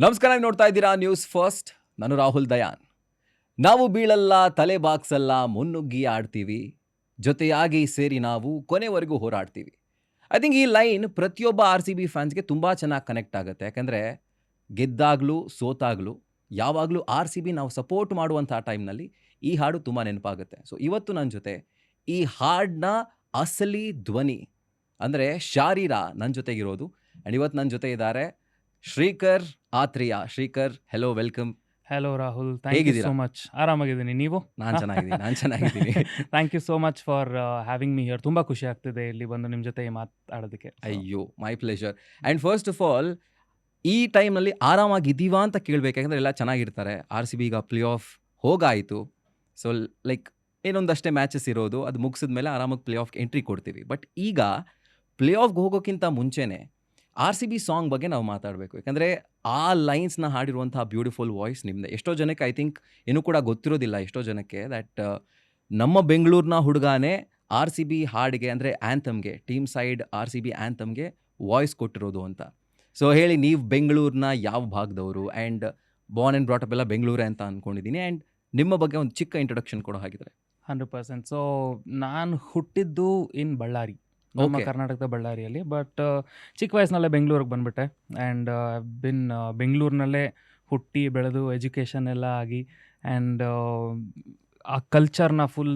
ನಮಸ್ಕಾರ, ನೀವು ನೋಡ್ತಾ ಇದ್ದೀರಾ ನ್ಯೂಸ್ ಫಸ್ಟ್. ನಾನು ರಾಹುಲ್ ದಯಾನ್. ನಾವು ಬೀಳಲ್ಲ, ತಲೆ ಬಾಗ್ಸಲ್ಲ, ಮುನ್ನುಗ್ಗಿ ಆಡ್ತೀವಿ, ಜೊತೆಯಾಗಿ ಸೇರಿ ನಾವು ಕೊನೆವರೆಗೂ ಹೋರಾಡ್ತೀವಿ. ಐ ಥಿಂಕ್ ಈ ಲೈನ್ ಪ್ರತಿಯೊಬ್ಬ RCB ಫ್ಯಾನ್ಸ್ಗೆ ತುಂಬ ಚೆನ್ನಾಗಿ ಕನೆಕ್ಟ್ ಆಗುತ್ತೆ. ಯಾಕಂದರೆ ಗೆದ್ದಾಗಲೂ ಸೋತಾಗಲೂ ಯಾವಾಗಲೂ RCB ನಾವು ಸಪೋರ್ಟ್ ಮಾಡುವಂಥ ಟೈಮ್ನಲ್ಲಿ ಈ ಹಾಡು ತುಂಬ ನೆನಪಾಗುತ್ತೆ. ಸೊ ಇವತ್ತು ನನ್ನ ಜೊತೆ ಈ ಹಾಡನ್ನ ಅಸಲಿ ಧ್ವನಿ ಅಂದರೆ ಶಾರೀರ ನನ್ನ ಜೊತೆಗಿರೋದು. ಆ್ಯಂಡ್ ಇವತ್ತು ನನ್ನ ಜೊತೆ ಇದ್ದಾರೆ Shrikar Atreya. Shrikar, hello, welcome. Hello Rahul, thank you ಹೇಗಿದ್ದೀರಾ? So much. ಆರಾಮಾಗಿದ್ದೀನಿ, ನೀವು? ನಾನು ಚೆನ್ನಾಗಿದ್ದೀನಿ. Thank you so much for having me here. ತುಂಬ ಖುಷಿ ಆಗ್ತಿದೆ ಇಲ್ಲಿ ಬಂದು ನಿಮ್ಮ ಜೊತೆ ಮಾತಾಡೋದಕ್ಕೆ. ಅಯ್ಯೋ, my pleasure. And first of all, ಈ ಟೈಮ್ನಲ್ಲಿ ಆರಾಮಾಗಿದ್ದೀವಾ ಅಂತ ಕೇಳಬೇಕು. ಯಾಕಂದರೆ ಎಲ್ಲ ಚೆನ್ನಾಗಿರ್ತಾರೆ. RCB ಈಗ ಪ್ಲೇ ಆಫ್ ಹೋಗಾಯಿತು. ಸೊ ಲೈಕ್ ಏನೊಂದಷ್ಟೇ ಮ್ಯಾಚಸ್ ಇರೋದು, ಅದು ಮುಗಿಸಿದ ಮೇಲೆ ಆರಾಮಾಗಿ ಪ್ಲೇ ಆಫ್ಗೆ ಎಂಟ್ರಿ ಕೊಡ್ತೀವಿ. ಬಟ್ ಈಗ ಪ್ಲೇ ಆಫ್ಗೆ ಹೋಗೋಕ್ಕಿಂತ ಮುಂಚೆನೇ RCB ಸಾಂಗ್ ಬಗ್ಗೆ ನಾವು ಮಾತಾಡಬೇಕು. ಯಾಕಂದರೆ ಆ ಲೈನ್ಸ್ನ ಹಾಡಿರುವಂತಹ ಬ್ಯೂಟಿಫುಲ್ ವಾಯ್ಸ್ ನಿಮ್ಮದೇ. ಎಷ್ಟೋ ಜನಕ್ಕೆ ಐ ಥಿಂಕ್ ಇನ್ನೂ ಕೂಡ ಗೊತ್ತಿರೋದಿಲ್ಲ ಎಷ್ಟೋ ಜನಕ್ಕೆ ದ್ಯಾಟ್ ನಮ್ಮ ಬೆಂಗಳೂರಿನ ಹುಡುಗಾನೇ RCB ಹಾಡಿಗೆ ಅಂದರೆ ಆ್ಯಂಥಮ್ಗೆ, ಟೀಮ್ ಸೈಡ್ RCB ಆ್ಯಂಥಮ್ಗೆ ವಾಯ್ಸ್ ಕೊಟ್ಟಿರೋದು ಅಂತ. ಸೊ ಹೇಳಿ, ನೀವು ಬೆಂಗಳೂರಿನ ಯಾವ ಭಾಗದವರು? ಆ್ಯಂಡ್ ಬಾರ್ನ್ ಆ್ಯಂಡ್ ಬ್ರಾಟಪ್ ಎಲ್ಲ ಬೆಂಗಳೂರೇ ಅಂತ ಅಂದ್ಕೊಂಡಿದ್ದೀನಿ. ಆ್ಯಂಡ್ ನಿಮ್ಮ ಬಗ್ಗೆ ಒಂದು ಚಿಕ್ಕ ಇಂಟ್ರೊಡಕ್ಷನ್ ಕೊಡೋ ಹಾಗಿದ್ರೆ. 100%. ಸೊ ನಾನು ಹುಟ್ಟಿದ್ದು ಇನ್ ಬಳ್ಳಾರಿ, ನಮ್ಮ Okay. ಕರ್ನಾಟಕದ ಬಳ್ಳಾರಿಯಲ್ಲಿ. ಬಟ್ ಚಿಕ್ಕ ವಯಸ್ಸಿನಲ್ಲೇ ಬೆಂಗಳೂರಿಗೆ ಬಂದುಬಿಟ್ಟೆ. ಆ್ಯಂಡ್ ಬಿನ್ ಬೆಂಗಳೂರಿನಲ್ಲೇ ಹುಟ್ಟಿ ಬೆಳೆದು ಎಜುಕೇಷನ್ ಎಲ್ಲ ಆಗಿ ಆ್ಯಂಡ್ ಆ ಕಲ್ಚರ್ನ ಫುಲ್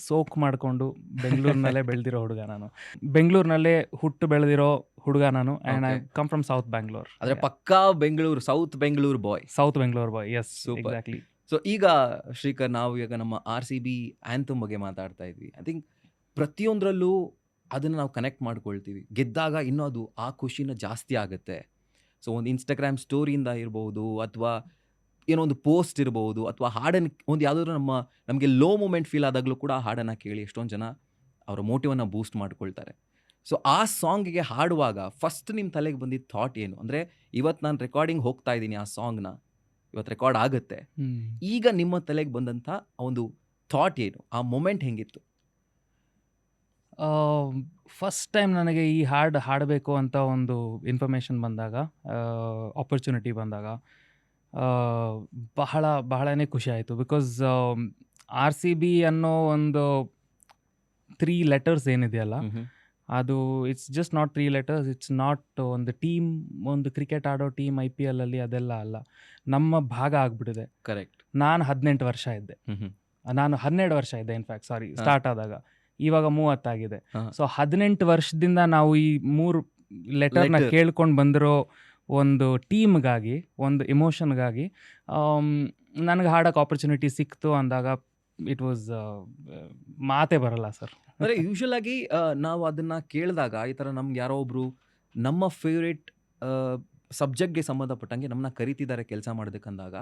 ಸೋಕ್ ಮಾಡಿಕೊಂಡು ಬೆಂಗಳೂರಿನಲ್ಲೇ ಬೆಳೆದಿರೋ ಹುಡುಗ ನಾನು. ಬೆಂಗಳೂರಿನಲ್ಲೇ ಹುಟ್ಟು ಬೆಳೆದಿರೋ ಹುಡುಗ ನಾನು. And I Okay. Come from south Bangalore. ಆದರೆ ಪಕ್ಕಾ ಬೆಂಗಳೂರು, ಸೌತ್ ಬೆಂಗಳೂರು ಬಾಯ್. ಸೌತ್ ಬೆಂಗಳೂರು ಬಾಯ್, ಎಸ್, Super. ಎಕ್ಸಾಕ್ಟ್ಲಿ. ಸೊ ಈಗ ಶ್ರೀಕರ್, ನಾವು ಈಗ ನಮ್ಮ RCB ಆ್ಯಂಥಮ್ ಬಗ್ಗೆ ಮಾತಾಡ್ತಾ ಇದ್ವಿ. ಐ ಥಿಂಕ್ ಪ್ರತಿಯೊಂದರಲ್ಲೂ ಅದನ್ನು ನಾವು ಕನೆಕ್ಟ್ ಮಾಡ್ಕೊಳ್ತೀವಿ. ಗೆದ್ದಾಗ ಇನ್ನೂ ಅದು ಆ ಖುಷಿನ ಜಾಸ್ತಿ ಆಗುತ್ತೆ. ಸೊ ಒಂದು ಇನ್ಸ್ಟಾಗ್ರಾಮ್ ಸ್ಟೋರಿಯಿಂದ ಇರ್ಬೋದು, ಅಥವಾ ಏನೋ ಒಂದು ಪೋಸ್ಟ್ ಇರ್ಬೋದು, ಅಥವಾ ಹಾಡನ್ನು ಒಂದು ಯಾವುದಾದ್ರೂ ನಮಗೆ ಲೋ ಮೂಮೆಂಟ್ ಫೀಲ್ ಆದಾಗಲೂ ಕೂಡ ಆ ಹಾಡನ್ನು ಕೇಳಿ ಎಷ್ಟೊಂದು ಜನ ಅವರ ಮೋಟಿವನ್ನು ಬೂಸ್ಟ್ ಮಾಡ್ಕೊಳ್ತಾರೆ. ಸೊ ಆ ಸಾಂಗಿಗೆ ಹಾಡುವಾಗ ಫಸ್ಟ್ ನಿಮ್ಮ ತಲೆಗೆ ಬಂದಿದ್ದ ಥಾಟ್ ಏನು? ಅಂದರೆ ಇವತ್ತು ನಾನು ರೆಕಾರ್ಡಿಂಗ್ ಹೋಗ್ತಾ ಇದ್ದೀನಿ, ಆ ಸಾಂಗ್ನ ಇವತ್ತು ರೆಕಾರ್ಡ್ ಆಗುತ್ತೆ, ಈಗ ನಿಮ್ಮ ತಲೆಗೆ ಬಂದಂಥ ಒಂದು ಥಾಟ್ ಏನು? ಆ ಮೊಮೆಂಟ್ ಹೆಂಗಿತ್ತು? ಫಸ್ಟ್ ಟೈಮ್ ನನಗೆ ಈ ಹಾಡು ಹಾಡಬೇಕು ಅಂತ ಒಂದು ಇನ್ಫಾರ್ಮೇಷನ್ ಬಂದಾಗ, ಆಪರ್ಚುನಿಟಿ ಬಂದಾಗ ಬಹಳನೇ ಖುಷಿ ಆಯಿತು. ಬಿಕಾಸ್ RCB ಅನ್ನೋ ಒಂದು 3 ಲೆಟರ್ಸ್ ಏನಿದೆಯಲ್ಲ, ಅದು it's just not 3 letters. It's not ಒಂದು ಟೀಮ್, ಒಂದು ಕ್ರಿಕೆಟ್ ಆಡೋ ಟೀಮ್ IPL ಅಲ್ಲಿ ಅದೆಲ್ಲ ಅಲ್ಲ, ನಮ್ಮ ಭಾಗ ಆಗ್ಬಿಟ್ಟಿದೆ. ಕರೆಕ್ಟ್. ನಾನು 18 ವರ್ಷ ಇದ್ದೆ, ನಾನು 12 ವರ್ಷ ಇದ್ದೆ ಇನ್ಫ್ಯಾಕ್ಟ್, ಸಾರಿ, ಸ್ಟಾರ್ಟ್ ಆದಾಗ. ಇವಾಗ 30 ಆಗಿದೆ. ಸೊ 18 ವರ್ಷದಿಂದ ನಾವು ಈ 3 ಲೆಟರ್ನ ಕೇಳ್ಕೊಂಡು ಬಂದಿರೋ ಒಂದು ಟೀಮ್ಗಾಗಿ, ಒಂದು ಎಮೋಷನ್ಗಾಗಿ ನನಗೆ ಹಾಡೋಕ್ಕೆ ಆಪರ್ಚುನಿಟಿ ಸಿಕ್ತು ಅಂದಾಗ ಇಟ್ ವಾಸ್ ಮಾತೇ ಬರಲ್ಲ ಸರ್. ಅಂದರೆ ಯೂಶುವಲ್ ಆಗಿ ನಾವು ಅದನ್ನು ಕೇಳಿದಾಗ ಈ ಥರ ನಮ್ಗೆ ಯಾರೋ ಒಬ್ಬರು ನಮ್ಮ ಫೇವ್ರೇಟ್ ಸಬ್ಜೆಕ್ಟ್ಗೆ ಸಂಬಂಧಪಟ್ಟಂಗೆ ನಮ್ಮನ್ನ ಕರಿತಿದ್ದಾರೆ ಕೆಲಸ ಮಾಡೋದಕ್ಕಂದಾಗ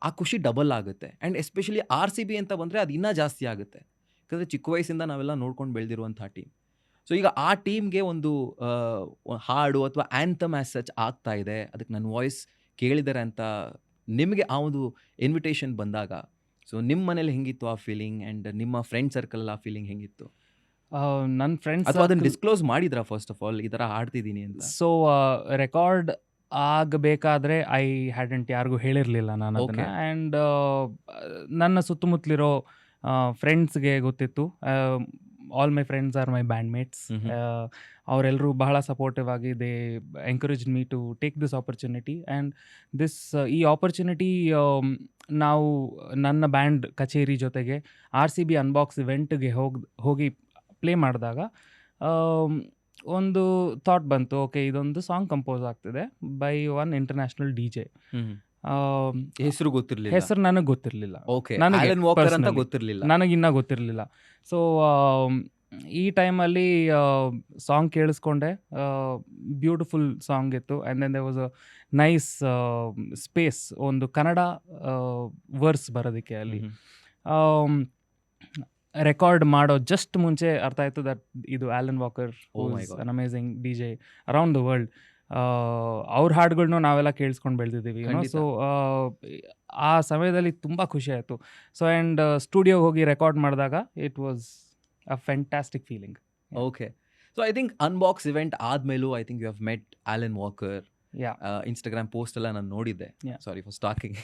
ಆ ಖುಷಿ ಡಬಲ್ ಆಗುತ್ತೆ. ಆ್ಯಂಡ್ ಎಸ್ಪೆಷಲಿ RCB ಅಂತ ಬಂದರೆ ಅದು ಇನ್ನೂ ಜಾಸ್ತಿ ಆಗುತ್ತೆ. ಯಾಕಂದರೆ ಚಿಕ್ಕ ವಯಸ್ಸಿಂದ ನಾವೆಲ್ಲ ನೋಡ್ಕೊಂಡು ಬೆಳೆದಿರುವಂಥ ಟೀಮ್. ಸೊ ಈಗ ಆ ಟೀಮ್ಗೆ ಒಂದು ಹಾಡು ಅಥವಾ ಆ್ಯಂಥಮ್ ಆ್ಯಸ್ ಸಚ್ ಆಗ್ತಾ ಇದೆ, ಅದಕ್ಕೆ ನನ್ನ ವಾಯ್ಸ್ ಕೇಳಿದ್ದಾರೆ ಅಂತ ನಿಮಗೆ ಆ ಒಂದು ಇನ್ವಿಟೇಷನ್ ಬಂದಾಗ, ಸೊ ನಿಮ್ಮ ಮನೇಲಿ ಹೆಂಗಿತ್ತು ಆ ಫೀಲಿಂಗ್? ಆ್ಯಂಡ್ ನಿಮ್ಮ ಫ್ರೆಂಡ್ ಸರ್ಕಲ್ ಆ ಫೀಲಿಂಗ್ ಹೆಂಗಿತ್ತು? ನನ್ನ ಫ್ರೆಂಡ್ಸ್ ಅಥವಾ ಅದನ್ನು ಡಿಸ್ಕ್ಲೋಸ್ ಮಾಡಿದ್ರಾ ಫಸ್ಟ್ ಆಫ್ ಆಲ್, ಈ ಥರ ಹಾಡ್ತಿದ್ದೀನಿ ಅಂತ? ಸೊ ರೆಕಾರ್ಡ್ ಆಗಬೇಕಾದ್ರೆ ಐ ಹ್ಯಾಡಂಟ್ ಯಾರಿಗೂ ಹೇಳಿರಲಿಲ್ಲ ನಾನು ಅದನ್ನು. Okay. ಆ್ಯಂಡ್ ನನ್ನ ಸುತ್ತಮುತ್ತಲಿರೋ ಫ್ರೆಂಡ್ಸ್ಗೆ ಗೊತ್ತಿತ್ತು. All my friends are my band mates. ಅವರೆಲ್ಲರೂ ಬಹಳ ಸಪೋರ್ಟಿವ್ ಆಗಿ they encourage me to take this opportunity. And ಈ ಆಪರ್ಚುನಿಟಿ ನಾವು ನನ್ನ ಬ್ಯಾಂಡ್ ಕಚೇರಿ ಜೊತೆಗೆ RCB ಅನ್ಬಾಕ್ಸ್ ಇವೆಂಟ್ಗೆ ಹೋಗಿ ಪ್ಲೇ ಮಾಡಿದಾಗ ಒಂದು ಥಾಟ್ ಬಂತು, ಓಕೆ, ಇದೊಂದು ಸಾಂಗ್ ಕಂಪೋಸ್ ಆಗ್ತಿದೆ ಬೈ ಒನ್ ಇಂಟರ್ನ್ಯಾಷನಲ್ DJ. ಹೆಸರು ಗೊತ್ತಿರಲಿಲ್ಲ? ಹೆಸರು ನನಗೆ ಗೊತ್ತಿರಲಿಲ್ಲ, ಓಕೆ, ನನಗೆ ಆಲನ್ ವಾಕರ್ ಅಂತ personally ಗೊತ್ತಿರಲಿಲ್ಲ. ನನಗಿನ್ನ ಗೊತ್ತಿರಲಿಲ್ಲ. ಸೊ ಈ ಟೈಮಲ್ಲಿ ಸಾಂಗ್ ಕೇಳಿಸ್ಕೊಂಡೆ, ಬ್ಯೂಟಿಫುಲ್ ಸಾಂಗ್ ಇತ್ತು. And then there was a nice space, ಒಂದು ಕನ್ನಡ ವರ್ಸ್ ಬರೋದಕ್ಕೆ ಅಲ್ಲಿ. ರೆಕಾರ್ಡ್ ಮಾಡೋ ಜಸ್ಟ್ ಮುಂಚೆ ಅರ್ಥ ಆಯಿತು ದಟ್ ಇದು Alan walker, Oh my God. An amazing DJ around the world. ಅವ್ರ ಹಾಡುಗಳ್ನು ನಾವೆಲ್ಲ ಕೇಳಿಸ್ಕೊಂಡು ಬೆಳೆದಿದ್ದೀವಿ. ಖಂಡಿತ. ಸೊ ಆ ಸಮಯದಲ್ಲಿ ತುಂಬ ಖುಷಿ ಆಯಿತು. ಸೊ ಆ್ಯಂಡ್ ಸ್ಟುಡಿಯೋಗೆ ಹೋಗಿ ರೆಕಾರ್ಡ್ ಮಾಡಿದಾಗ it was a fantastic feeling. Okay. So I think unbox event ಆದಮೇಲೂ I think you have met Alan Walker. Yeah Instagram post ಎಲ್ಲ ನಾನು ನೋಡಿದ್ದೆ. Yeah. Sorry for stalking.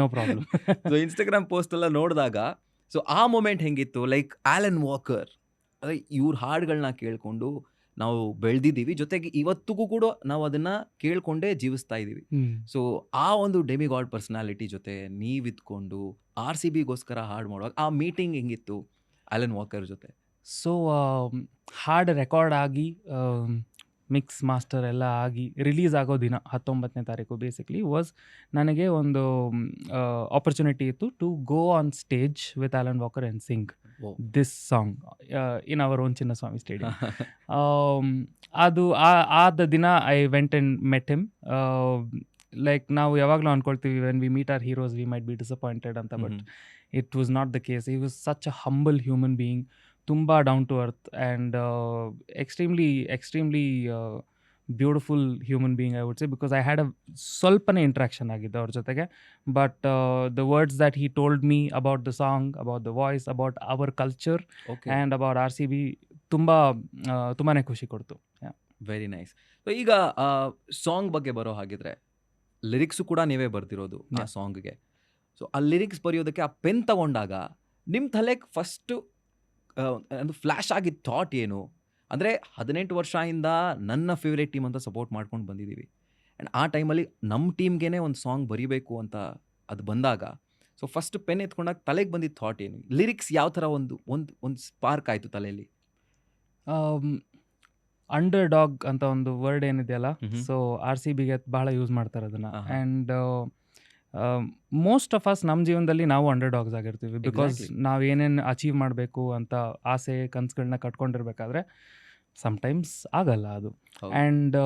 No problem. So Instagram post ಎಲ್ಲ ನೋಡಿದಾಗ so ಆ moment ಹೆಂಗಿತ್ತು? Like Alan walker, ಅದೇ ಇವ್ರ ಹಾಡುಗಳನ್ನ ಕೇಳ್ಕೊಂಡು ನಾವು ಬೆಳೆದಿದ್ದೀವಿ, ಜೊತೆಗೆ ಇವತ್ತಿಗೂ ಕೂಡ ನಾವು ಅದನ್ನ ಕೇಳ್ಕೊಂಡೇ ಜೀವಿಸ್ತಾ ಇದ್ದೀವಿ. ಸೊ ಆ ಒಂದು ಡೆಮಿಗಾಡ್ ಪರ್ಸನಾಲಿಟಿ ಜೊತೆ ನೀವಿದ್ಕೊಂಡು RCBಗೋಸ್ಕರ ಹಾಡು ಮಾಡುವಾಗ ಆ ಮೀಟಿಂಗ್ ಹೆಂಗಿತ್ತು ಆಲನ್ ವಾಕರ್ ಜೊತೆ? ಸೊ ಹಾಡು ರೆಕಾರ್ಡ್ ಆಗಿ ಮಿಕ್ಸ್ ಮಾಸ್ಟರ್ ಎಲ್ಲ ಆಗಿ ರಿಲೀಸ್ ಆಗೋ ದಿನ 19ನೇ ತಾರೀಕು ಬೇಸಿಕ್ಲಿ ವಾಸ್ ನನಗೆ ಒಂದು ಆಪರ್ಚುನಿಟಿ ಇತ್ತು to go on stage with Alan Walker and sing oh. This song in our own Chinnaswamy stadium. ಅದು ಆದ ದಿನ I went and met him. Like ನಾವು ಯಾವಾಗಲೂ ಅಂದ್ಕೊಳ್ತೀವಿ when we meet our heroes we might be disappointed ಅಂತ, but it was not the case. He was such a humble human being, ತುಂಬ down to earth and extremely beautiful human being I would say, because I had ಸ್ವಲ್ಪನೇ interaction ಆಗಿದ್ದು ಅವ್ರ ಜೊತೆಗೆ. But the words that he told me about the song, about the voice, about our culture okay, and about RCB ತುಂಬಾ ಖುಷಿ ಕೊಡ್ತು. Very nice. So ಈಗ song ಬಗ್ಗೆ ಬರೋ ಹಾಗಿದ್ರೆ, ಲಿರಿಕ್ಸು ಕೂಡ ನೀವೇ ಬರ್ದಿರೋದು ಆ Yeah. ಸಾಂಗ್ಗೆ. ಸೊ ಆ ಲಿರಿಕ್ಸ್ ಬರೆಯೋದಕ್ಕೆ ಆ ಪೆನ್ ತಗೊಂಡಾಗ ನಿಮ್ಮ ತಲೆಗೆ ಫಸ್ಟು ಒಂದು ಫ್ಲ್ಯಾಶ್ ಆಗಿದ್ದ ಥಾಟ್ ಏನು? ಅಂದರೆ 18 ವರ್ಷದಿಂದ ನನ್ನ ಫೇವ್ರೇಟ್ ಟೀಮ್ ಅಂತ ಸಪೋರ್ಟ್ ಮಾಡ್ಕೊಂಡು ಬಂದಿದ್ದೀವಿ, ಆ್ಯಂಡ್ ಆ ಟೈಮಲ್ಲಿ ನಮ್ಮ ಟೀಮ್ಗೆ ಒಂದು ಸಾಂಗ್ ಬರೀಬೇಕು ಅಂತ ಅದು ಬಂದಾಗ, ಸೊ ಫಸ್ಟ್ ಪೆನ್ ಎತ್ಕೊಂಡಾಗ ತಲೆಗೆ ಬಂದಿದ್ದ ಥಾಟ್ ಏನು? ಲಿರಿಕ್ಸ್ ಯಾವ ಥರ ಒಂದು ಸ್ಪಾರ್ಕ್ ಆಯಿತು ತಲೆಯಲ್ಲಿ? ಅಂಡರ್ ಡಾಗ್ ಅಂತ ಒಂದು ವರ್ಡ್ ಏನಿದೆಯಲ್ಲ, ಮ್ಹೂ. ಸೊ RCBಗೆ ಭಾಳ ಯೂಸ್ ಮಾಡ್ತಾರೆ ಅದನ್ನು. ಆಹಾ. ಆ್ಯಂಡ್ ಮೋಸ್ಟ್ ಆಫ್ ಅಸ್ ನಮ್ಮ ಜೀವನದಲ್ಲಿ ನಾವು ಅಂಡರ್ ಡಾಗ್ಸ್ ಆಗಿರ್ತೀವಿ, ಬಿಕಾಸ್ Exactly. ನಾವು ಏನೇನು ಅಚೀವ್ ಮಾಡಬೇಕು ಅಂತ ಆಸೆ ಕನಸುಗಳನ್ನ ಕಟ್ಕೊಂಡಿರ್ಬೇಕಾದ್ರೆ ಸಮ್ಟೈಮ್ಸ್ ಆಗಲ್ಲ ಅದು. ಹೌದು. And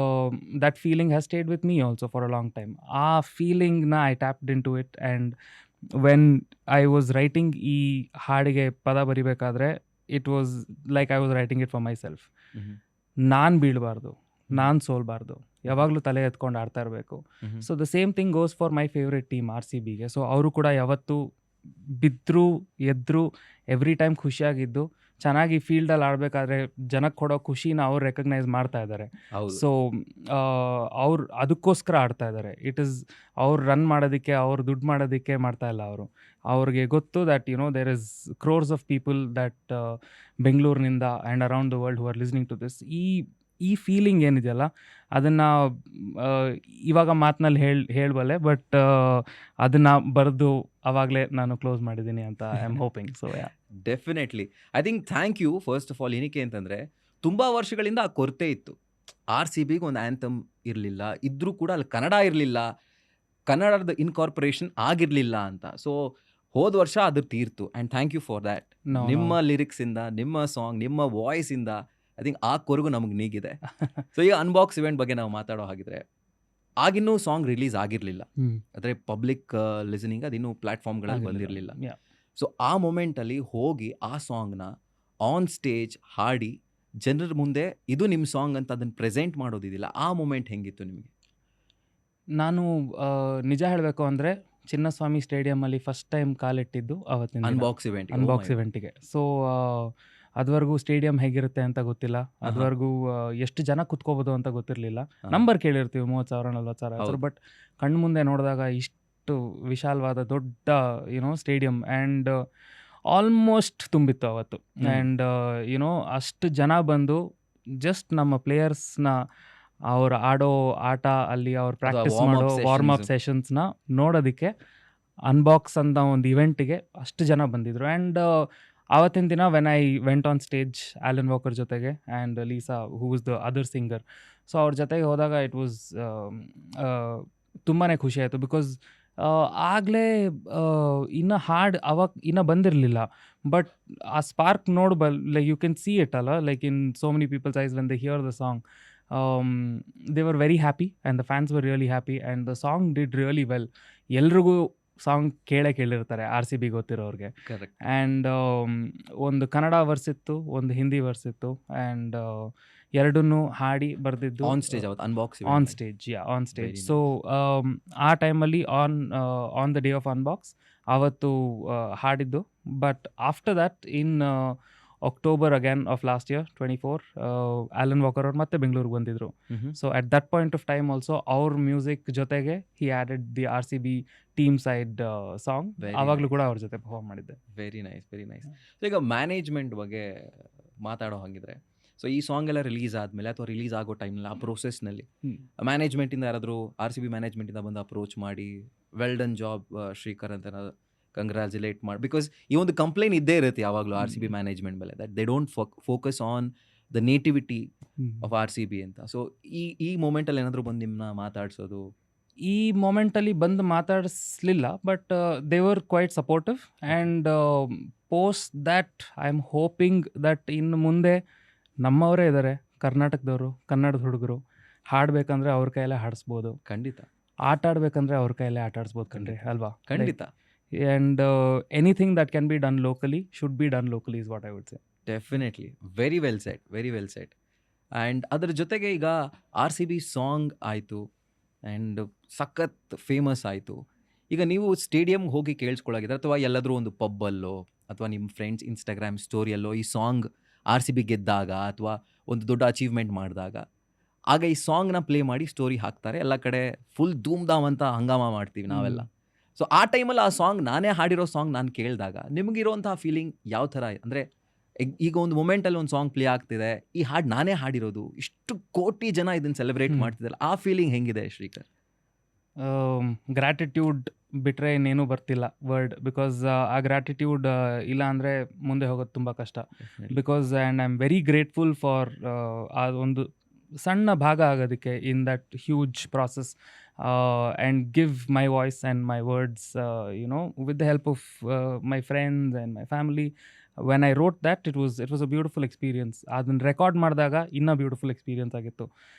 that feeling has stayed with me also for a long time. ಆ ಫೀಲಿಂಗ್ನ I tapped in to it, and when I was writing ಈ ಹಾಡಿಗೆ ಪದ ಬರಿಬೇಕಾದ್ರೆ it was like I was writing it for myself. ಮ್ಹೂ. ನಾನು ಬೀಳಬಾರ್ದು, ನಾನು ಸೋಲ್ಬಾರ್ದು, ಯಾವಾಗಲೂ ತಲೆ ಎತ್ಕೊಂಡು ಆಡ್ತಾ ಇರಬೇಕು. ಮ್ಹೂ. So the same thing goes for my favourite team RCBಗೆ. ಸೊ ಅವರು ಕೂಡ ಯಾವತ್ತೂ ಬಿದ್ದರು ಎದ್ರು ಎವ್ರಿ ಟೈಮ್ ಖುಷಿಯಾಗಿದ್ದು, ಚೆನ್ನಾಗಿ ಫೀಲ್ಡಲ್ಲಿ ಆಡಬೇಕಾದ್ರೆ ಜನಕ್ಕೆ ಕೊಡೋ ಖುಷಿನ ಅವ್ರು ರೆಕಗ್ನೈಸ್ ಮಾಡ್ತಾ ಇದ್ದಾರೆ. ಹೌದು. ಸೊ ಅವ್ರು ಅದಕ್ಕೋಸ್ಕರ ಆಡ್ತಾ ಇದ್ದಾರೆ. ಇಟ್ ಈಸ್ ಅವ್ರು ರನ್ ಮಾಡೋದಕ್ಕೆ, ಅವ್ರು ದುಡ್ಡು ಮಾಡೋದಕ್ಕೆ ಮಾಡ್ತಾ ಇಲ್ಲ ಅವರು. ಅವ್ರಿಗೆ ಗೊತ್ತು that there is crores of people that ಬೆಂಗಳೂರಿನಿಂದ and around the world who are listening to this. ಈ ಫೀಲಿಂಗ್ ಏನಿದೆಯಲ್ಲ ಅದನ್ನು ಇವಾಗ ಮಾತಿನಲ್ಲಿ ಹೇಳಬಲ್ಲೆ, ಬಟ್ ಅದನ್ನು ಬರೆದು ಆವಾಗಲೇ ನಾನು ಕ್ಲೋಸ್ ಮಾಡಿದ್ದೀನಿ ಅಂತ I am hoping. So definitely. I think thank you first of all. ಏನಕ್ಕೆ ಅಂತಂದರೆ ತುಂಬ ವರ್ಷಗಳಿಂದ ಆ ಕೊರತೆ ಇತ್ತು. RCBಗೆ ಒಂದು ಆ್ಯಂಥಮ್ ಇರಲಿಲ್ಲ, ಇದ್ರೂ ಕೂಡ ಅಲ್ಲಿ ಕನ್ನಡ ಇರಲಿಲ್ಲ, ಕನ್ನಡದ ಇನ್ಕಾರ್ಪೊರೇಷನ್ ಆಗಿರಲಿಲ್ಲ ಅಂತ. ಸೊ ಹೋದ ವರ್ಷ ಅದು ತೀರ್ತು, and thank you for that. No, ನಿಮ್ಮ no. ಲಿರಿಕ್ಸಿಂದ, ನಿಮ್ಮ ಸಾಂಗ್, ನಿಮ್ಮ ವಾಯ್ಸಿಂದ ಐ ಥಿಂಕ್ ಆ ಕೊರಗು ನಮಗೆ ನೀಗಿದೆ. ಸೊ ಈಗ ಅನ್ಬಾಕ್ಸ್ ಇವೆಂಟ್ ಬಗ್ಗೆ ನಾವು ಮಾತಾಡೋ ಹಾಗಿದ್ರೆ, ಆಗಿನ್ನೂ ಸಾಂಗ್ ರಿಲೀಸ್ ಆಗಿರಲಿಲ್ಲ, ಅಂದರೆ ಪಬ್ಲಿಕ್ ಲಿಸನಿಂಗ್ ಅದಿನ್ನೂ ಪ್ಲ್ಯಾಟ್ಫಾರ್ಮ್ಗಳಲ್ಲಿ ಬಂದಿರಲಿಲ್ಲ. Yeah. ಸೊ ಆ ಮೊಮೆಂಟಲ್ಲಿ ಹೋಗಿ ಆ ಸಾಂಗ್ನ ಆನ್ ಸ್ಟೇಜ್ ಹಾಡಿ ಜನರ ಮುಂದೆ ಇದು ನಿಮ್ಮ ಸಾಂಗ್ ಅಂತ ಅದನ್ನು ಪ್ರೆಸೆಂಟ್ ಮಾಡೋದಿದಿಲ್ಲ, ಆ ಮೂಮೆಂಟ್ ಹೆಂಗಿತ್ತು ನಿಮಗೆ? ನಾನು ನಿಜ ಹೇಳಬೇಕು ಅಂದರೆ ಚಿನ್ನಸ್ವಾಮಿ ಸ್ಟೇಡಿಯಮಲ್ಲಿ ಫಸ್ಟ್ ಟೈಮ್ ಕಾಲಿಟ್ಟಿದ್ದು ಅವತ್ತಿನ ಅನ್ಬಾಕ್ಸ್ ಇವೆಂಟ್. ಅನ್ಬಾಕ್ಸ್ ಇವೆಂಟಿಗೆ. ಸೊ ಅದುವರೆಗೂ ಸ್ಟೇಡಿಯಂ ಹೇಗಿರುತ್ತೆ ಅಂತ ಗೊತ್ತಿಲ್ಲ, ಅದುವರೆಗೂ ಎಷ್ಟು ಜನ ಕುತ್ಕೋಬೋದು ಅಂತ ಗೊತ್ತಿರಲಿಲ್ಲ. ನಂಬರ್ ಕೇಳಿರ್ತೀವಿ 30,000 40,000, ಬಟ್ ಕಣ್ಣು ಮುಂದೆ ನೋಡಿದಾಗ ಇಷ್ಟು ವಿಶಾಲವಾದ ದೊಡ್ಡ ಸ್ಟೇಡಿಯಂ, ಆ್ಯಂಡ್ ಆಲ್ಮೋಸ್ಟ್ ತುಂಬಿತ್ತು ಅವತ್ತು. ಆ್ಯಂಡ್ ಅಷ್ಟು ಜನ ಬಂದು ಜಸ್ಟ್ ನಮ್ಮ ಪ್ಲೇಯರ್ಸ್ನ ಅವ್ರು ಆಡೋ ಆಟ, ಅಲ್ಲಿ ಅವ್ರು ಪ್ರಾಕ್ಟೀಸ್ ಮಾಡೋ ವಾರ್ಮ್ ಅಪ್ ಸೆಷನ್ಸ್ನ ನೋಡೋದಕ್ಕೆ ಅನ್ಬಾಕ್ಸ್ ಅಂತ ಒಂದು ಇವೆಂಟಿಗೆ ಅಷ್ಟು ಜನ ಬಂದಿದ್ರು. ಆ್ಯಂಡ್ ಆವತ್ತಿನ ದಿನ when I went on stage Alan Walker ಜೊತೆಗೆ and Lisa who is the other singer, so ಅವ್ರ ಜೊತೆಗೆ ಹೋದಾಗ ಇಟ್ ವಾಸ್ ತುಂಬಾ ಖುಷಿ ಆಯಿತು. ಬಿಕಾಸ್ ಆಗಲೇ ಇನ್ನು ಹಾಡು ಅವಾಗ ಇನ್ನೂ ಬಂದಿರಲಿಲ್ಲ, ಬಟ್ ಆ spark like you can see it ಅಲ್ಲ, like in so many peoples eyes when they hear the song. they were very happy and the fans were really happy and the song did really well. ಎಲ್ರಿಗೂ song ಕೇಳಿರ್ತಾರೆ RCB ಗೊತ್ತಿರೋರಿಗೆ. Correct. And ಒಂದು Kannada verse ಇತ್ತು, ಒಂದು Hindi verse ಇತ್ತು, and ಎರಡನ್ನೂ ಹಾಡಿ ಬರೆದಿದ್ದು on stage ಅವತ್ತು unbox on stage. On stage. Very so ಆ ಟೈಮಲ್ಲಿ on the day of unbox ಅವತ್ತು ಹಾಡಿದ್ದು. But after that in October again of last year 24 Alan Walker ಅವ್ರು ಮತ್ತೆ ಬೆಂಗಳೂರಿಗೆ ಬಂದಿದ್ರು. So at that point of time also ಅವ್ರ ಮ್ಯೂಸಿಕ್ ಜೊತೆಗೆ he added the RCB team side song. Very ಆವಾಗಲೂ nice. ಕೂಡ ಅವ್ರ ಜೊತೆ ಪರ್ಫಾರ್ಮ್ ಮಾಡಿದ್ದೆ. Very nice, very nice. So ಈಗ ಮ್ಯಾನೇಜ್ಮೆಂಟ್ ಬಗ್ಗೆ ಮಾತಾಡೋ ಹಾಗಿದ್ರೆ, ಸೊ ಈ ಸಾಂಗ್ ಎಲ್ಲ ರಿಲೀಸ್ ಆದಮೇಲೆ ಅಥವಾ ರಿಲೀಸ್ ಆಗೋ ಟೈಮ್ನಲ್ಲಿ ಆ ಪ್ರೋಸೆಸ್ನಲ್ಲಿ ಮ್ಯಾನೇಜ್ಮೆಂಟಿಂದ ಯಾರಾದರೂ RCB ಮ್ಯಾನೇಜ್ಮೆಂಟಿಂದ ಬಂದು ಅಪ್ರೋಚ್ ಮಾಡಿ ವೆಲ್ ಡನ್ ಜಾಬ್ ಶ್ರೀಕರ್ ಅಂತ ಕಂಗ್ರ್ಯಾಚುಲೇಟ್ ಮಾಡಿ, ಬಿಕಾಸ್ ಈ ಒಂದು ಕಂಪ್ಲೇಂಟ್ ಇದ್ದೇ ಇರುತ್ತೆ ಯಾವಾಗಲೂ RCB ಮ್ಯಾನೇಜ್ಮೆಂಟ್ ಮೇಲೆ, that they don't focus on the nativity of RCB ಅಂತ. ಸೊ ಈ ಮೂಮೆಂಟಲ್ಲಿ ಏನಾದರೂ ಬಂದು ನಿಮ್ಮನ್ನ ಮಾತಾಡ್ಸೋದು? ಈ ಮೊಮೆಂಟಲ್ಲಿ ಬಂದು ಮಾತಾಡಿಸ್ಲಿಲ್ಲ, but they were quite supportive. And post that I am hoping that ಇನ್ನು ಮುಂದೆ ನಮ್ಮವರೇ ಇದ್ದಾರೆ, ಕರ್ನಾಟಕದವರು, ಕನ್ನಡದ ಹುಡುಗರು, ಹಾಡಬೇಕಂದ್ರೆ ಅವ್ರ ಕೈಯಲ್ಲೇ ಹಾಡಿಸ್ಬೋದು, ಖಂಡಿತ ಆಟ ಆಡ್ಬೇಕಂದ್ರೆ ಅವ್ರ ಕೈಯಲ್ಲೇ ಆಟ ಆಡಿಸ್ಬೋದು ಕಣ್ರಿ, ಅಲ್ವಾ? ಖಂಡಿತ. And anything that can be done locally should be done locally is what I would say. Definitely. Very well set, very well set. And ಅದರ ಜೊತೆಗೆ ಈಗ RCB ಸಾಂಗ್ ಆಯಿತು ಆ್ಯಂಡ್ ಸಖತ್ ಫೇಮಸ್ ಆಯಿತು. ಈಗ ನೀವು ಸ್ಟೇಡಿಯಮ್ಗೆ ಹೋಗಿ ಕೇಳಿಸ್ಕೊಳ್ಳೋಗಿದ್ರೆ ಅಥವಾ ಎಲ್ಲಾದರೂ ಒಂದು ಪಬ್ಬಲ್ಲೋ ಅಥವಾ ನಿಮ್ಮ ಫ್ರೆಂಡ್ಸ್ ಇನ್ಸ್ಟಾಗ್ರಾಮ್ ಸ್ಟೋರಿಯಲ್ಲೋ ಈ ಸಾಂಗ್ RCB ಗೆದ್ದಾಗ ಅಥವಾ ಒಂದು ದೊಡ್ಡ ಅಚೀವ್ಮೆಂಟ್ ಮಾಡಿದಾಗ ಆಗ ಈ ಸಾಂಗ್ನ ಪ್ಲೇ ಮಾಡಿ ಸ್ಟೋರಿ ಹಾಕ್ತಾರೆ, ಎಲ್ಲ ಕಡೆ ಫುಲ್ ಧೂಮ್ ಧಾಮ್ ಅಂತ ಹಂಗಾಮ ಮಾಡ್ತೀವಿ ನಾವೆಲ್ಲ. ಸೊ ಆ ಟೈಮಲ್ಲಿ ಆ ಸಾಂಗ್ ನಾನೇ ಹಾಡಿರೋ ಸಾಂಗ್ ನಾನು ಕೇಳಿದಾಗ ನಿಮಗಿರೋಂತಹ ಫೀಲಿಂಗ್ ಯಾವ ಥರ? ಅಂದರೆ ಈಗ ಒಂದು ಮೊಮೆಂಟಲ್ಲಿ ಒಂದು ಸಾಂಗ್ ಪ್ಲೇ ಆಗ್ತಿದೆ, ಈ ಹಾಡು ನಾನೇ ಹಾಡಿರೋದು, ಇಷ್ಟು ಕೋಟಿ ಜನ ಇದನ್ನು ಸೆಲೆಬ್ರೇಟ್ ಮಾಡ್ತಿದ್ದಾರೆ, ಆ ಫೀಲಿಂಗ್ ಹೆಂಗಿದೆ ಶ್ರೀಕರ್? ಗ್ರ್ಯಾಟಿಟ್ಯೂಡ್ ಬಿಟ್ಟರೆ ಇನ್ನೇನೂ ಬರ್ತಿಲ್ಲ ವರ್ಡ್, ಬಿಕಾಸ್ ಆ ಗ್ರ್ಯಾಟಿಟ್ಯೂಡ್ ಇಲ್ಲ ಅಂದರೆ ಮುಂದೆ ಹೋಗೋದು ತುಂಬ ಕಷ್ಟ. Because and I am very grateful for ಆ ಒಂದು ಸಣ್ಣ ಭಾಗ ಆಗೋದಕ್ಕೆ in that huge process, and give my voice and my words with the help of my friends and my family. When I wrote that it was a beautiful experience. ಅದನ್ನು record ಮಾಡಿದಾಗ ಇನ್ನೂ beautiful experience ಆಗಿತ್ತು.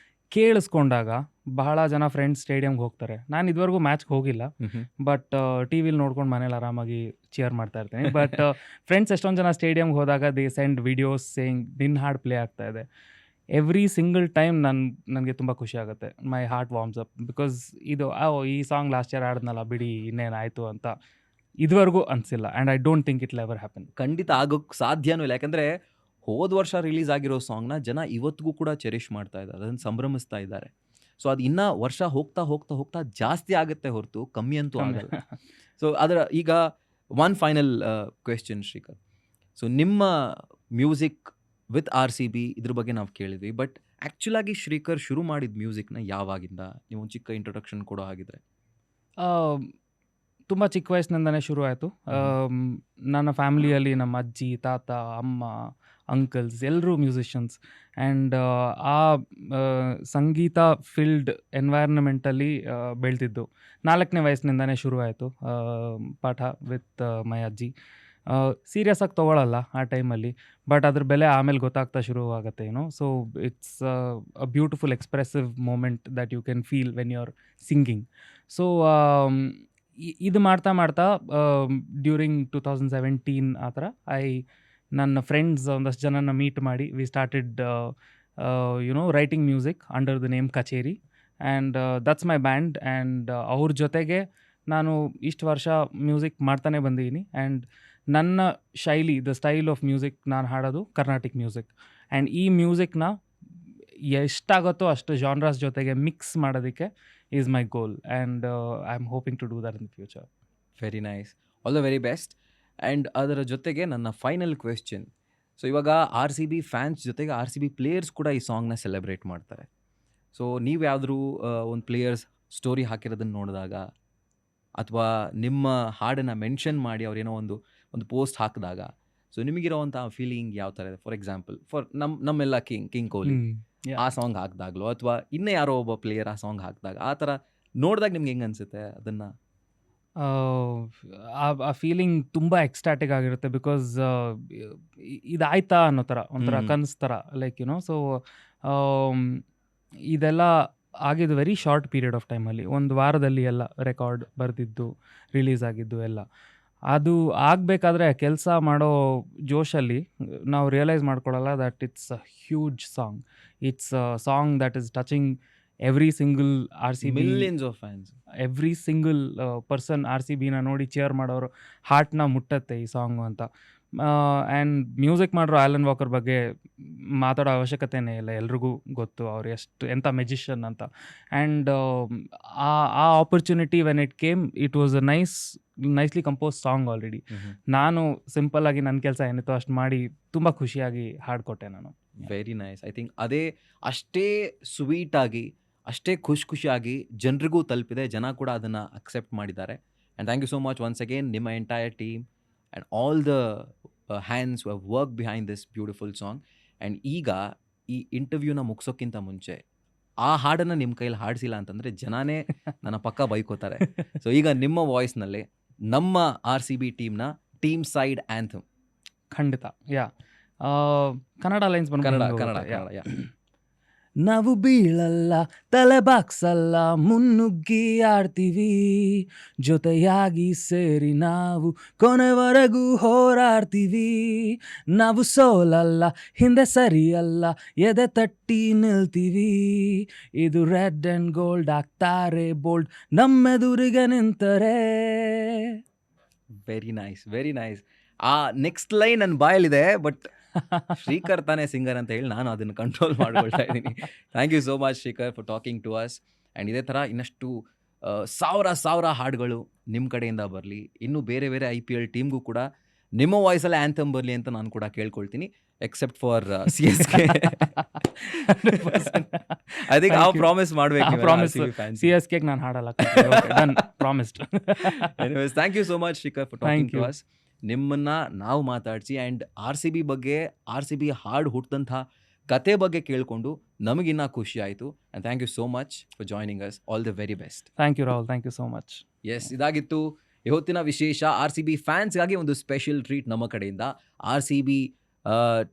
ಕೇಳಿಸ್ಕೊಂಡಾಗ ಬಹಳ ಜನ friends ಸ್ಟೇಡಿಯಮ್ಗೆ ಹೋಗ್ತಾರೆ. ನಾನು ಇದುವರೆಗೂ ಮ್ಯಾಚ್ಗೆ ಹೋಗಿಲ್ಲ, ಬಟ್ ಟಿ ವಿಲಿ ನೋಡ್ಕೊಂಡು ಮನೇಲಿ ಆರಾಮಾಗಿ ಚಿಯರ್ ಮಾಡ್ತಾ ಇರ್ತೀನಿ. ಬಟ್ ಫ್ರೆಂಡ್ಸ್ ಎಷ್ಟೊಂದು ಜನ ಸ್ಟೇಡಿಯಮ್ಗೆ ಹೋದಾಗ ದೇ ಸೆಂಡ್ ವಿಡಿಯೋಸ್ ಸೇಯಿಂಗ್ ನಿನ್ನ ಹಾಡು ಪ್ಲೇ ಆಗ್ತಾ ಇದೆ. ಎವ್ರಿ ಸಿಂಗಲ್ ಟೈಮ್ ನನಗೆ ತುಂಬ ಖುಷಿ ಆಗುತ್ತೆ. My heart warms up, because ಇದು ಈ ಸಾಂಗ್ ಲಾಸ್ಟ್ ಇಯರ್ ಆಡಿದ್ನಲ್ಲ ಬಿಡಿ ಇನ್ನೇನಾಯಿತು ಅಂತ ಇದುವರೆಗೂ ಅನಿಸಿಲ್ಲ. And I don't think it ever happen. ಖಂಡಿತ ಆಗೋಕ್ಕೆ ಸಾಧ್ಯನೂ ಇಲ್ಲ. ಯಾಕಂದರೆ ಹೋದ ವರ್ಷ ರಿಲೀಸ್ ಆಗಿರೋ ಸಾಂಗ್ನ ಜನ ಇವತ್ತಿಗೂ ಕೂಡ ಚೆರಿಷ್ ಮಾಡ್ತಾ ಇದ್ದಾರೆ, ಅದನ್ನು ಸಂಭ್ರಮಿಸ್ತಾ ಇದ್ದಾರೆ. ಸೊ ಅದು ಇನ್ನೂ ವರ್ಷ ಹೋಗ್ತಾ ಹೋಗ್ತಾ ಹೋಗ್ತಾ ಜಾಸ್ತಿ ಆಗುತ್ತೆ ಹೊರತು ಕಮ್ಮಿ ಅಂತೂ ಆಗಲ್ಲ. ಸೊ ಅದರ ಈಗ one final question Shrikar. So ನಿಮ್ಮ ಮ್ಯೂಸಿಕ್ ವಿತ್ RCB ಇದ್ರ ಬಗ್ಗೆ ನಾವು ಕೇಳಿದ್ವಿ, ಬಟ್ ಆ್ಯಕ್ಚುಲಾಗಿ ಶ್ರೀಕರ್ ಶುರು ಮಾಡಿದ ಮ್ಯೂಸಿಕ್ನ ಯಾವಾಗಿಂದ? ನೀವು ಒಂದು ಚಿಕ್ಕ ಇಂಟ್ರೊಡಕ್ಷನ್ ಕೊಡೋ ಹಾಗಿದ್ರೆ. ತುಂಬ ಚಿಕ್ಕ ವಯಸ್ಸಿನಿಂದನೇ ಶುರು ಆಯಿತು. ನನ್ನ ಫ್ಯಾಮ್ಲಿಯಲ್ಲಿ ನಮ್ಮ ಅಜ್ಜಿ, ತಾತ, ಅಮ್ಮ, ಅಂಕಲ್ಸ್ ಎಲ್ಲರೂ ಮ್ಯೂಸಿಷಿಯನ್ಸ್. ಆ್ಯಂಡ್ ಆ ಸಂಗೀತ ಫೀಲ್ಡ್ ಎನ್ವೈರ್ನಮೆಂಟಲ್ಲಿ ಬೆಳೆದಿದ್ದು 4ನೇ ವಯಸ್ಸಿನಿಂದನೇ ಶುರು ಆಯಿತು ಪಾಠ ವಿತ್ ಮೈ ಅಜ್ಜಿ. ಸೀರಿಯಸ್ ಆಗಿ ತೊಗೊಳಲ್ಲ ಆ ಟೈಮಲ್ಲಿ, ಬಟ್ ಅದ್ರ ಬೆಲೆ ಆಮೇಲೆ ಗೊತ್ತಾಗ್ತಾ ಶುರು ಆಗುತ್ತೆ. So it's a beautiful expressive moment that you can feel when you are singing. So ಇದು ಮಾಡ್ತಾ ಮಾಡ್ತಾ ಡ್ಯೂರಿಂಗ್ 2017 ಆ ಥರ ನನ್ನ ಫ್ರೆಂಡ್ಸ್ ಒಂದಷ್ಟು ಜನನ ಮೀಟ್ ಮಾಡಿ we started writing music under the name Kacheri. And that's my band. And ಅವ್ರ ಜೊತೆಗೆ ನಾನು ಇಷ್ಟು ವರ್ಷ ಮ್ಯೂಸಿಕ್ ಮಾಡ್ತಾನೆ ಬಂದಿದ್ದೀನಿ. ಆ್ಯಂಡ್ ನನ್ನ ಶೈಲಿ, ದ ಸ್ಟೈಲ್ ಆಫ್ ಮ್ಯೂಸಿಕ್ ನಾನು ಹಾಡೋದು ಕರ್ನಾಟಿಕ್ ಮ್ಯೂಸಿಕ್. ಆ್ಯಂಡ್ ಈ ಮ್ಯೂಸಿಕ್ನ ಎಷ್ಟಾಗುತ್ತೋ ಅಷ್ಟು ಜಾನ್ರಾಸ್ ಜೊತೆಗೆ ಮಿಕ್ಸ್ ಮಾಡೋದಕ್ಕೆ is my goal. And I am hoping to do that in the future. Very nice, all the very best. And ಅದರ ಜೊತೆಗೆ ನನ್ನ ಫೈನಲ್ ಕ್ವೆಶ್ಚನ್. ಸೊ ಇವಾಗ RCB ಫ್ಯಾನ್ಸ್ ಜೊತೆಗೆ RCB ಪ್ಲೇಯರ್ಸ್ ಕೂಡ ಈ ಸಾಂಗ್ನ ಸೆಲೆಬ್ರೇಟ್ ಮಾಡ್ತಾರೆ. ಸೊ ನೀವು ಯಾವ್ದಾದ್ರು ಒಂದು ಪ್ಲೇಯರ್ಸ್ ಸ್ಟೋರಿ ಹಾಕಿರೋದನ್ನು ನೋಡಿದಾಗ ಅಥವಾ ನಿಮ್ಮ ಹಾಡನ್ನು ಮೆನ್ಷನ್ ಮಾಡಿ ಅವ್ರೇನೋ ಒಂದು ಪೋಸ್ಟ್ ಹಾಕಿದಾಗ ಸೊ ನಿಮಗಿರೋವಂಥ ಫೀಲಿಂಗ್ ಯಾವ ಥರ ಇದೆ? ಫಾರ್ ಎಕ್ಸಾಂಪಲ್ ನಮ್ಮೆಲ್ಲ ಕಿಂಗ್ ಕೊಹ್ಲಿ ಆ ಸಾಂಗ್ ಹಾಕಿದಾಗಲೋ ಅಥವಾ ಇನ್ನೂ ಯಾರೋ ಒಬ್ಬ ಪ್ಲೇಯರ್ ಆ ಸಾಂಗ್ ಹಾಕಿದಾಗ ಆ ಥರ ನೋಡಿದಾಗ ನಿಮ್ಗೆ ಹೆಂಗೆ ಅನಿಸುತ್ತೆ ಅದನ್ನು? ಆ ಫೀಲಿಂಗ್ ತುಂಬ ಎಕ್ಸ್ಟ್ಯಾಟಿಕ್ ಆಗಿರುತ್ತೆ. ಬಿಕಾಸ್ ಇದಾಯ್ತಾ ಅನ್ನೋ ಥರ ಒಂಥರ ಕನಸು ಥರ ಲೈಕ್ ಸೊ ಇದೆಲ್ಲ ಆಗಿದ್ದು ವೆರಿ ಶಾರ್ಟ್ ಪೀರಿಯಡ್ ಆಫ್ ಟೈಮಲ್ಲಿ, ಒಂದು ವಾರದಲ್ಲಿ ಎಲ್ಲ ರೆಕಾರ್ಡ್ ಬರೆದಿದ್ದು ರಿಲೀಸ್ ಆಗಿದ್ದು ಎಲ್ಲ. ಅದು ಆಗಬೇಕಾದ್ರೆ ಕೆಲಸ ಮಾಡೋ ಜೋಶಲ್ಲಿ ನಾವು ರಿಯಲೈಸ್ ಮಾಡ್ಕೊಳ್ಳಲ್ಲ that it's a huge song. It's a song that is touching every single RCB, millions of fans, every single person RCBನ ನೋಡಿ ಚೇರ್ ಮಾಡೋರು ಹಾರ್ಟ್ನ ಮುಟ್ಟತ್ತೆ ಈ ಸಾಂಗು ಅಂತ. ಆ್ಯಂಡ್ ಮ್ಯೂಸಿಕ್ ಮಾಡಿರೋ ಆ್ಯಲನ್ ವಾಕರ್ ಬಗ್ಗೆ ಮಾತಾಡೋ ಅವಶ್ಯಕತೆನೇ ಇಲ್ಲ, ಎಲ್ರಿಗೂ ಗೊತ್ತು ಅವ್ರು ಎಂಥ ಮೆಜಿಷಿಯನ್ ಅಂತ. ಆ್ಯಂಡ್ ಆ opportunity when it came, it was a nicely compose song already. ನಾನು ಸಿಂಪಲ್ಲಾಗಿ ನನ್ನ ಕೆಲಸ ಏನಿತ್ತು ಅಷ್ಟು ಮಾಡಿ ತುಂಬ ಖುಷಿಯಾಗಿ ಹಾಡ್ಕೊಟ್ಟೆ ನಾನು. Very nice. ಐ ಥಿಂಕ್ ಅದೇ ಅಷ್ಟೇ ಸ್ವೀಟಾಗಿ, ಅಷ್ಟೇ ಖುಷಿಯಾಗಿ ಜನರಿಗೂ ತಲುಪಿದೆ. ಜನ ಕೂಡ ಅದನ್ನು ಅಕ್ಸೆಪ್ಟ್ ಮಾಡಿದ್ದಾರೆ. And thank you so much once again, ನಿಮ್ಮ entire team and all the hands have work behind this beautiful song. And ಈಗ ಈ ಇಂಟರ್ವ್ಯೂನ ಮುಗಿಸೋಕ್ಕಿಂತ ಮುಂಚೆ ಆ ಹಾಡನ್ನು ನಿಮ್ಮ ಕೈಲಿ ಹಾಡಿಸಿಲ್ಲ ಅಂತಂದರೆ ಜನನೇ ನನ್ನ ಪಕ್ಕ ಬೈಕೋತಾರೆ. ಸೊ ಈಗ ನಿಮ್ಮ ವಾಯ್ಸ್ನಲ್ಲಿ ನಮ್ಮ RCB ಟೀಮ್ನ ಟೀಮ್ ಸೈಡ್ ಆ್ಯಂಥಮ್. ಖಂಡಿತ. ಕನ್ನಡ ಲೈನ್ಸ್ ಕನ್ನಡ ಯಾ. ನಾವು ಬೀಳಲ್ಲ, ತಲೆ ಬಾಗ್ಸಲ್ಲ, ಮುನ್ನುಗ್ಗಿ ಆಡ್ತೀವಿ, ಜೊತೆಯಾಗಿ ಸೇರಿ ನಾವು ಕೊನೆವರೆಗೂ ಹೋರಾಡ್ತೀವಿ. ನಾವು ಸೋಲಲ್ಲ, ಹಿಂದೆ ಸರಿಯಲ್ಲ, ಎದೆ ತಟ್ಟಿ ನಿಲ್ತೀವಿ. ಇದು ರೆಡ್ ಆ್ಯಂಡ್ ಗೋಲ್ಡ್ ಆಗ್ತಾರೆ ಬೋಲ್ಡ್ ನಮ್ಮೆದುರಿಗೆ ನಿಂತರೆ. Very nice, very nice. ಆ ನೆಕ್ಸ್ಟ್ ಲೈನ್ ನನ್ನ ಬಾಯಲ್ಲಿದೆ, ಬಟ್ ಶ್ರೀಕರ್ ತಾನೇ ಸಿಂಗರ್ ಅಂತ ಹೇಳಿ ನಾನು ಅದನ್ನು ಕಂಟ್ರೋಲ್ ಮಾಡ್ಕೊಳ್ತಾ ಇದ್ದೀನಿ. Thank you so much Shrikar for talking to us. And ಇದೇ ಥರ ಇನ್ನಷ್ಟು ಸಾವಿರ ಹಾಡುಗಳು ನಿಮ್ಮ ಕಡೆಯಿಂದ ಬರಲಿ. ಇನ್ನೂ ಬೇರೆ ಬೇರೆ IPL ಟೀಮ್ಗೂ ಕೂಡ ನಿಮ್ಮ ವಾಯ್ಸಲ್ಲೇ ಆ್ಯಂಥಮ್ ಬರಲಿ ಅಂತ ನಾನು ಕೂಡ ಕೇಳ್ಕೊಳ್ತೀನಿ. Except for CSK. I think ಆ ಪ್ರಾಮಿಸ್ ಮಾಡಬೇಕು. CSK ನಾನು ಹಾಡಲ್ಲ. Done, promised. Anyways, thank you so much Shrikar for talking to us. ನಿಮ್ಮನ್ನು ನಾವು ಮಾತಾಡಿಸಿ ಆ್ಯಂಡ್ RCB ಬಗ್ಗೆ, RCB ಹಾಡು ಹುಟ್ಟಿದಂಥ ಕತೆ ಬಗ್ಗೆ ಕೇಳಿಕೊಂಡು ನಮಗಿನ್ನ ಖುಷಿ ಆಯಿತು. And thank you so much for joining us. All the very best. Thank you Rahul, thank you so much. Yes, ಇದಾಗಿತ್ತು ಇವತ್ತಿನ ವಿಶೇಷ. RCB ಫ್ಯಾನ್ಸ್ಗಾಗಿ ಒಂದು ಸ್ಪೆಷಲ್ ಟ್ರೀಟ್ ನಮ್ಮ ಕಡೆಯಿಂದ. RCB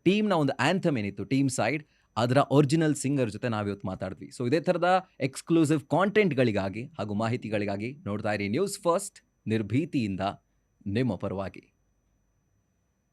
ಟೀಮ್ನ ಒಂದು ಆ್ಯಂಥಮ್ ಏನಿತ್ತು ಟೀಮ್ ಸೈಡ್, ಅದರ ಒರಿಜಿನಲ್ ಸಿಂಗರ್ ಜೊತೆ ನಾವಿವತ್ತು ಮಾತಾಡಿದ್ವಿ. ಸೊ ಇದೇ ಥರದ ಎಕ್ಸ್ಕ್ಲೂಸಿವ್ ಕಾಂಟೆಂಟ್ಗಳಿಗಾಗಿ ಹಾಗೂ ಮಾಹಿತಿಗಳಿಗಾಗಿ ನೋಡ್ತಾ ಇರಿ ನ್ಯೂಸ್ ಫಸ್ಟ್, ನಿರ್ಭೀತಿಯಿಂದ ನಿಮ್ಮ ಪರವಾಗಿ.